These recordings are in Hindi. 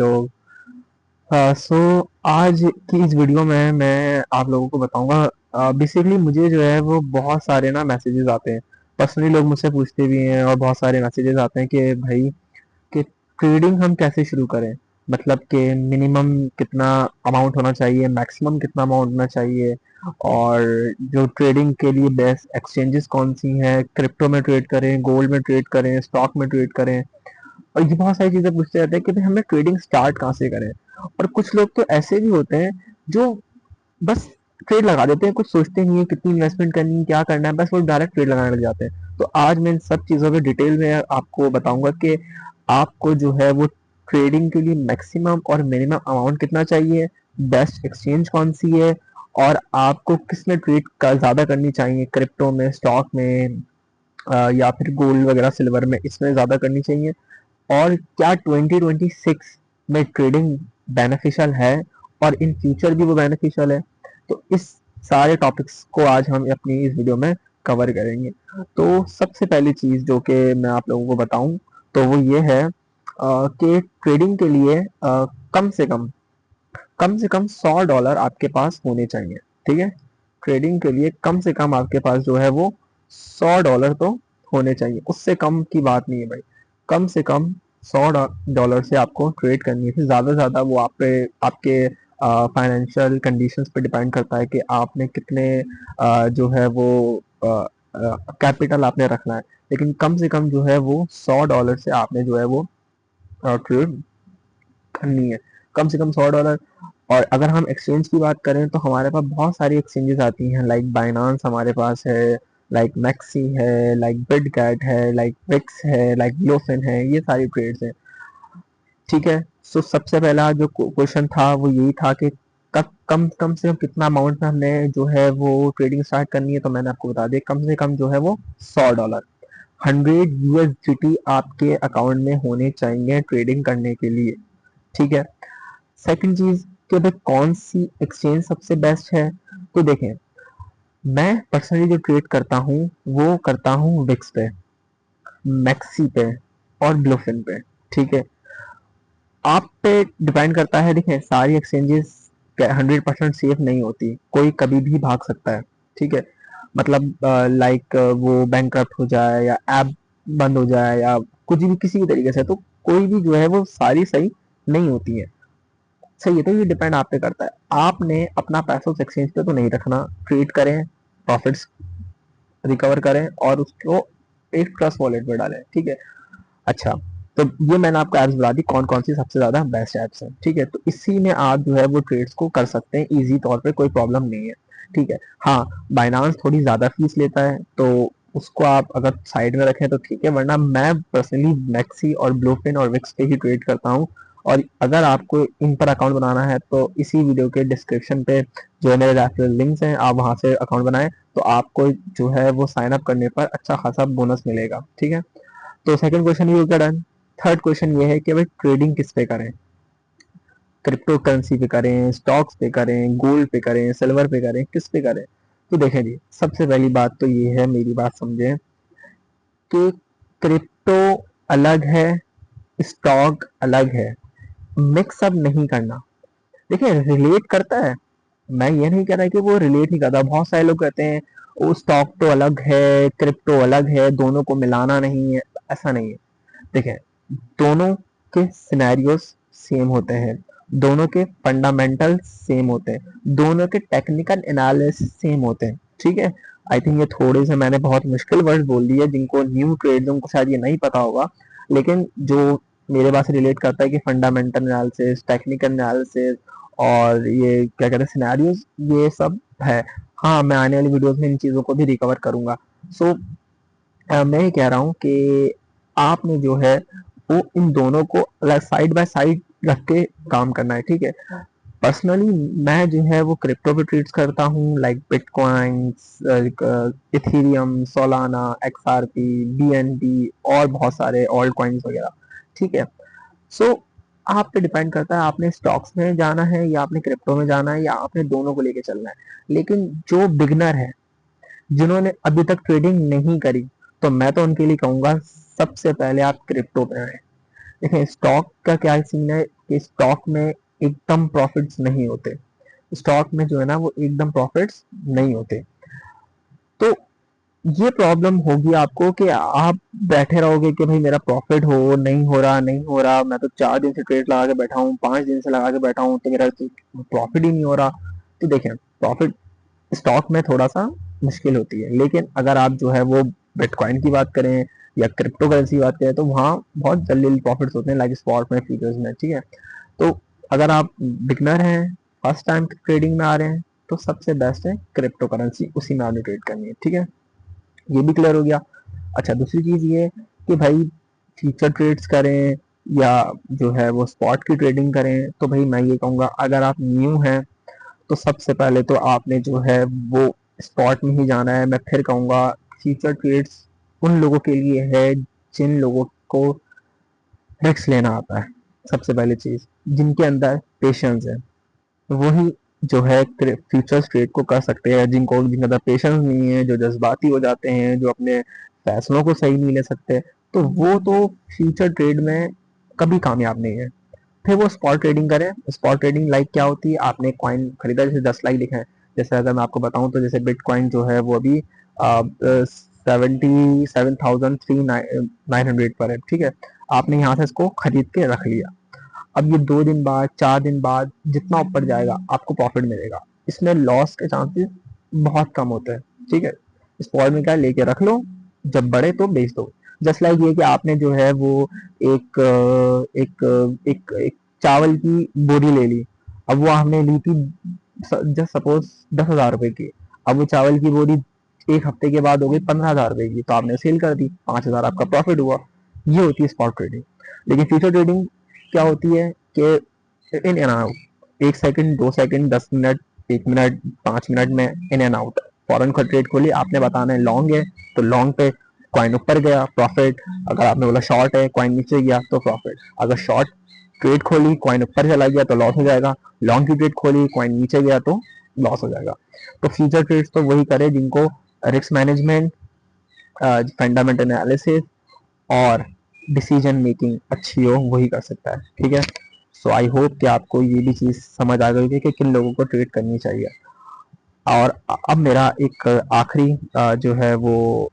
लोग। सो आज की इस वीडियो में मैं आप लोगों को बताऊंगा। बेसिकली मुझे जो है वो बहुत सारे ना मैसेजेस आते हैं। पर्सनली लोग मुझसे पूछते भी हैं और बहुत सारे मैसेजेस आते हैं कि भाई कि ट्रेडिंग हम कैसे शुरू करें। मतलब कि मिनिमम कितना अमाउंट होना चाहिए, मैक्सिमम कितना अमाउंट होना चाहिए, और जो ट्रेडिंग के लिए बेस्ट एक्सचेंजेस कौन सी हैं, क्रिप्टो में ट्रेड करें, गोल्ड में ट्रेड करें, स्टॉक में ट्रेड करें। और ये बहुत सारी चीजें पूछते रहते हैं कि भाई हमें ट्रेडिंग स्टार्ट कहाँ से करें। और कुछ लोग तो ऐसे भी होते हैं जो बस ट्रेड लगा देते हैं, कुछ सोचते नहीं है कितनी इन्वेस्टमेंट करनी है, क्या करना है, बस वो डायरेक्ट ट्रेड लगाने लग जाते हैं। तो आज मैं इन सब चीज़ों पे डिटेल में आपको बताऊंगा कि आपको जो है वो ट्रेडिंग के लिए मैक्सिमम और मिनिमम अमाउंट कितना चाहिए, बेस्ट एक्सचेंज कौन सी है, और आपको किस में ट्रेड का ज़्यादा करनी चाहिए, क्रिप्टो में, स्टॉक में, या फिर गोल्ड वगैरह सिल्वर में, इसमें ज़्यादा करनी चाहिए। और क्या 2026 में ट्रेडिंग बेनिफिशियल है और इन फ्यूचर भी वो बेनिफिशियल है। तो इस सारे टॉपिक्स को आज हम अपनी इस वीडियो में कवर करेंगे। तो सबसे पहली चीज़ जो कि मैं आप लोगों को बताऊं तो वो ये है कि ट्रेडिंग के लिए कम से कम $100 आपके पास होने चाहिए। ठीक है, ट्रेडिंग के लिए कम से कम आपके पास जो है वो $100 तो होने चाहिए, उससे कम की बात नहीं है भाई। कम से कम $100 से आपको ट्रेड करनी है। फिर ज़्यादा से ज़्यादा वो आप पे आपके फाइनेंशियल कंडीशंस पे डिपेंड करता है कि आपने कितने जो है वो कैपिटल आपने रखना है। लेकिन कम से कम जो है वो $100 से आपने जो है वो ट्रेड करनी है, कम से कम $100। और अगर हम एक्सचेंज की बात करें तो हमारे पास बहुत सारी एक्सचेंजेस आती हैं, लाइक बाइनांस हमारे पास है, लाइक मैक्सी है, लाइक बिटकैट है, लाइक विक्स है, लाइक ग्लोफिन है, ये सारी ट्रेड्स हैं। ठीक है, सो सबसे पहला जो क्वेश्चन था वो यही था कि कम से कम कितना अमाउंट में हमने जो है वो ट्रेडिंग स्टार्ट करनी है। तो मैंने आपको बता दिया, कम से कम जो है वो $100, 100 USDT आपके अकाउंट में होने चाहिए ट्रेडिंग करने के लिए। ठीक है, सेकंड चीज कि भाई कौन सी एक्सचेंज सबसे बेस्ट है। तो देखें, मैं पर्सनली जो ट्रेड करता हूँ वो करता हूँ विक्स पे, मैक्सी पे और ब्लूफिन पे। ठीक है, आप पे डिपेंड करता है। देखें, सारी एक्सचेंजेस 100% सेफ नहीं होती, कोई कभी भी भाग सकता है। ठीक है, मतलब लाइक वो बैंकरप्ट हो जाए या ऐप बंद हो जाए या कुछ भी किसी भी तरीके से, तो कोई भी जो है वो सारी सही नहीं होती है। सही है, तो ये डिपेंड आप पे करता है। आपने अपना पैसा उस एक्सचेंज पे तो नहीं रखना, ट्रेड करें, प्रॉफिट्स रिकवर करें और उसको एक ट्रस्ट वॉलेट में डालें। ठीक है, अच्छा, तो ये मैंने आपको एप्स बता दी कौन कौन सी सबसे ज्यादा बेस्ट एप्स हैं। ठीक है, तो इसी में आप जो है वो ट्रेड्स को कर सकते हैं इजी तौर पे, कोई प्रॉब्लम नहीं है। ठीक है, हाँ, बाइनांस थोड़ी ज्यादा फीस लेता है, तो उसको आप अगर साइड में रखें तो ठीक है, वरना मैं पर्सनली मैक्सी और ब्लूफिन और विक्स पे ही ट्रेड करता हूँ। और अगर आपको इन पर अकाउंट बनाना है तो इसी वीडियो के डिस्क्रिप्शन पे जो है मेरे रेफरल लिंक्स हैं, आप वहां से अकाउंट बनाएं, तो आपको जो है वो साइन अप करने पर अच्छा खासा बोनस मिलेगा। ठीक है, तो सेकंड क्वेश्चन ये हो गया डन। थर्ड क्वेश्चन ये है कि भाई ट्रेडिंग किस पे करें, क्रिप्टो करेंसी पे करें, स्टॉक्स पे करें, गोल्ड पे करें, सिल्वर पे करें, किस पे करें। तो देखें जी, सबसे पहली बात तो ये है, मेरी बात समझें कि क्रिप्टो अलग है, स्टॉक अलग है, मिक्सअप नहीं करना। देखिए, रिलेट करता है, मैं ये नहीं कह रहा कि वो रिलेट नहीं करता। बहुत सारे लोग कहते हैं वो स्टॉक तो अलग है, क्रिप्टो अलग है, दोनों को मिलाना नहीं है। ऐसा नहीं है। देखिए, दोनों के सिनेरियोस सेम होते हैं, दोनों के फंडामेंटल सेम होते हैं, दोनों के टेक्निकल एनालिसिस सेम होते हैं। ठीक है, आई थिंक ये थोड़े से मैंने बहुत मुश्किल वर्ड बोल दिए, जिनको न्यू ट्रेडर्स को शायद ये नहीं पता होगा, लेकिन जो मेरे पास रिलेट करता है कि फंडामेंटल एनालिसिस, टेक्निकल एनालिसिस और ये क्या कहते हैं सिनेरियोस, ये सब है। हाँ, मैं आने वाली वीडियोस में इन चीज़ों को भी रिकवर करूंगा। सो मैं ये कह रहा हूँ कि आपने जो है वो इन दोनों को साइड बाय साइड रख के काम करना है। ठीक है, पर्सनली मैं जो है वो क्रिप्टो पे ट्रेड्स करता हूँ, like bitcoins, Ethereum, Solana, XRP, BNB और बहुत सारे ऑल्ट कॉइन्स वगैरह। ठीक है, सो आप पे डिपेंड करता है आपने स्टॉक्स में जाना है या आपने क्रिप्टो में जाना है या आपने दोनों को लेके चलना है। लेकिन जो बिगनर है, जिन्होंने अभी तक ट्रेडिंग नहीं करी, तो मैं तो उनके लिए कहूंगा सबसे पहले आप क्रिप्टो पे आए। देखें, स्टॉक का क्या सीन है, कि स्टॉक में एकदम प्रॉफिट्स नहीं होते, स्टॉक में जो है ना वो एकदम प्रॉफिट्स नहीं होते। तो ये प्रॉब्लम होगी आपको कि आप बैठे रहोगे कि भाई मेरा प्रॉफिट हो नहीं हो रहा, नहीं हो रहा, मैं तो 4 दिन से ट्रेड लगा के बैठा हूँ, 5 दिन से लगा के बैठा हूँ, तो मेरा प्रॉफिट ही नहीं हो रहा। तो देखें, प्रॉफिट स्टॉक में थोड़ा सा मुश्किल होती है, लेकिन अगर आप जो है वो बिटकॉइन की बात करें या क्रिप्टो करेंसी की बात करें तो वहाँ बहुत जल्दी जल्दी प्रॉफिट्स होते हैं, लाइक स्पॉट में, फ्यूचर्स में, ठीक है। तो अगर आप बिगनर हैं, फर्स्ट टाइम ट्रेडिंग में आ रहे हैं, तो सबसे बेस्ट है क्रिप्टो करेंसी, उसी में आपने ट्रेड करनी है, ठीक है। ये भी क्लियर हो गया। अच्छा, दूसरी चीज ये कि भाई फ्यूचर ट्रेड्स करें या जो है वो स्पॉट की ट्रेडिंग करें, तो भाई मैं ये कहूँगा अगर आप न्यू हैं तो सबसे पहले तो आपने जो है वो स्पॉट में ही जाना है। मैं फिर कहूँगा फ्यूचर ट्रेड्स उन लोगों के लिए है जिन लोगों को रिस्क लेना आता है, सबसे पहली चीज, जिनके अंदर पेशेंस है, वही जो है फ्यूचर्स ट्रेड को कर सकते हैं। जिनके अंदर पेशेंस नहीं है, जो जज्बाती हो जाते हैं, जो अपने फैसलों को सही नहीं ले सकते, तो वो तो फ्यूचर ट्रेड में कभी कामयाब नहीं है। फिर वो स्पॉट ट्रेडिंग करें। स्पॉट ट्रेडिंग लाइक क्या होती है, आपने कॉइन खरीदा, जैसे 10 लाख लिखा है, जैसे अगर मैं आपको बताऊं तो जैसे बिटकॉइन जो है वो अभी 77,900 पर है, ठीक है। आपने यहाँ से इसको खरीद के रख लिया। अब ये 2 दिन बाद, 4 दिन बाद जितना ऊपर जाएगा आपको प्रॉफिट मिलेगा, इसमें लॉस के चांसेस बहुत कम होते हैं, ठीक है। स्पॉट में क्या है, लेके रख लो, जब बढ़े तो बेच दो। जस्ट लाइक ये कि आपने जो है वो एक एक चावल की बोरी ले ली। अब वो हमने ली थी जस्ट सपोज 10,000 रुपए की। अब वो चावल की बोरी एक हफ्ते के बाद हो गई 15,000 रुपए की, तो आपने सेल कर दी, 5,000 आपका प्रॉफिट हुआ। ये होती है स्पॉट ट्रेडिंग। लेकिन फ्यूचर ट्रेडिंग क्या होती है कि in and out, 1 second, 2 second, 10 minute, 1 minute, 5 minute में इन एंड आउट। फॉरन का ट्रेड खोली, आपने बताना है लॉन्ग है तो लॉन्ग पे कॉइन ऊपर गया प्रॉफिट, अगर आपने बोला शॉर्ट है कॉइन नीचे गया तो प्रॉफिट। अगर शॉर्ट ट्रेड खोली कॉइन ऊपर चला गया तो लॉस हो जाएगा, लॉन्ग की ट्रेड खोली कॉइन नीचे गया तो लॉस हो जाएगा। तो फ्यूचर ट्रेड्स तो वही करे जिनको रिस्क मैनेजमेंट, फंडामेंटल एनालिसिस और डिसीजन मेकिंग अच्छी हो, वही कर सकता है, ठीक है। सो आई होप कि आपको ये भी चीज़ समझ आ गई होगी कि किन लोगों को ट्रेड करनी चाहिए। और अब मेरा एक आखिरी जो है वो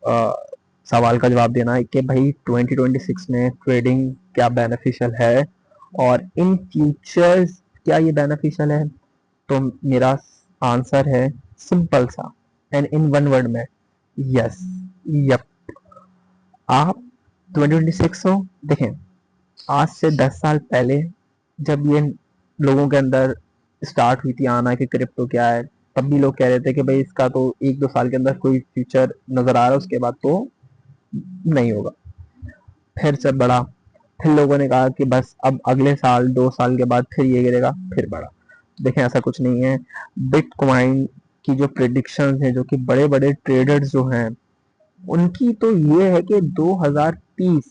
सवाल का जवाब देना है कि भाई 2026 में ट्रेडिंग क्या बेनिफिशियल है और इन फ्यूचर्स क्या ये बेनिफिशियल है। तो मेरा आंसर है सिंपल सा एंड इन वन वर्ड में, यस, यप। आप 2026 हो, देखें, आज से 10 साल पहले जब ये लोगों के अंदर स्टार्ट हुई थी आना कि क्रिप्टो क्या है, तब भी लोग कह रहे थे कि भाई इसका तो 1-2 साल के अंदर कोई फ्यूचर नजर आ रहा है, उसके बाद तो नहीं होगा। फिर से बढ़ा, फिर लोगों ने कहा कि बस अब अगले साल, 2 साल के बाद फिर ये गिरेगा, फिर बढ़ा। देखें, ऐसा कुछ नहीं है। बिटकॉइन की जो प्रिडिक्शन है, जो कि बड़े बड़े ट्रेडर्स जो हैं उनकी, तो ये है कि 2030,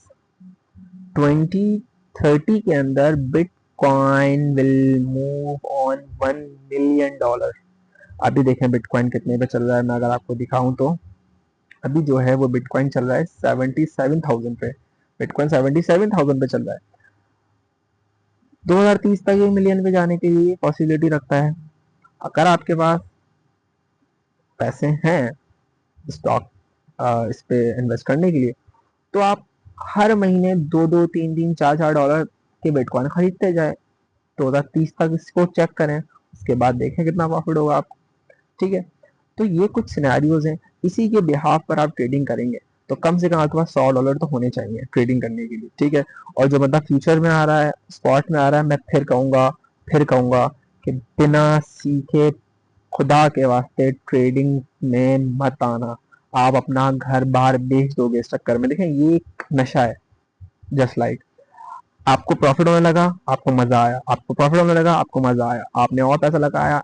2030 के अंदर bitcoin will move on $1 million. अभी देखें बिटकॉइन कितने पे चल रहा है, मैं अगर आपको दिखाऊं तो अभी जो है वो बिटकॉइन चल रहा है 77,000 पे। बिटकॉइन 77,000 पे चल रहा है। 2030 तक 1 मिलियन पे जाने के लिए पॉसिबिलिटी रखता है। अगर आपके पास पैसे हैं स्टॉक इस पे इन्वेस्ट करने के लिए, तो आप हर महीने 2-2, 3-3, 4-4 डॉलर के बिटकॉइन खरीदते जाए। 2030 तक इसको चेक करें, उसके बाद देखें कितना प्रॉफिट होगा आपको, ठीक है। तो ये कुछ सिनेरियोज हैं, इसी के बिहाफ पर आप ट्रेडिंग करेंगे तो कम से कम आपके पास $100 तो होने चाहिए ट्रेडिंग करने के लिए, ठीक है। और जो बंदा फ्यूचर में आ रहा है, स्पॉट में आ रहा है, मैं फिर कहूंगा कि बिना सीखे खुदा के वास्ते ट्रेडिंग में मत आना। आप अपना घर बार बेच दोगे इस चक्कर में। देखें, ये एक नशा है। जस्ट लाइक आपको प्रॉफिट होने लगा, आपको मजा आया, आपको प्रॉफिट होने लगा, आपको मजा आया, आपने और पैसा लगाया,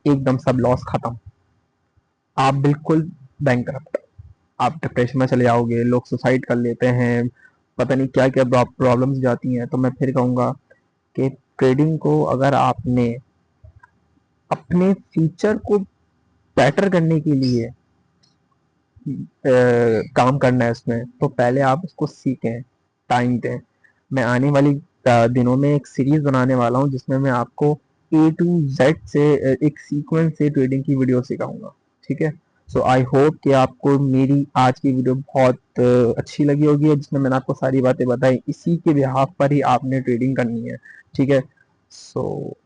एकदम सब लॉस खत्म, आप बिल्कुल बैंक, आप डिप्रेशन में चले जाओगे, लोग सुसाइड कर लेते हैं, पता नहीं क्या क्या प्रॉब्लम्स जाती हैं। तो मैं फिर कहूँगा कि ट्रेडिंग को अगर आपने अपने फ्यूचर को बेटर करने के लिए काम करना है उसमें, तो पहले आप उसको सीखें, टाइम दें। मैं आने वाली दिनों में एक सीरीज बनाने वाला हूँ जिसमें मैं आपको ए टू जेड से एक सीक्वेंस से ट्रेडिंग की वीडियो सिखाऊंगा। ठीक है। सो आई होप कि आपको मेरी आज की वीडियो बहुत अच्छी लगी होगी, जिसमें मैंने आपको सारी बातें बताई, इसी के बिहाफ पर ही आपने ट्रेडिंग करनी है। ठीक है। सो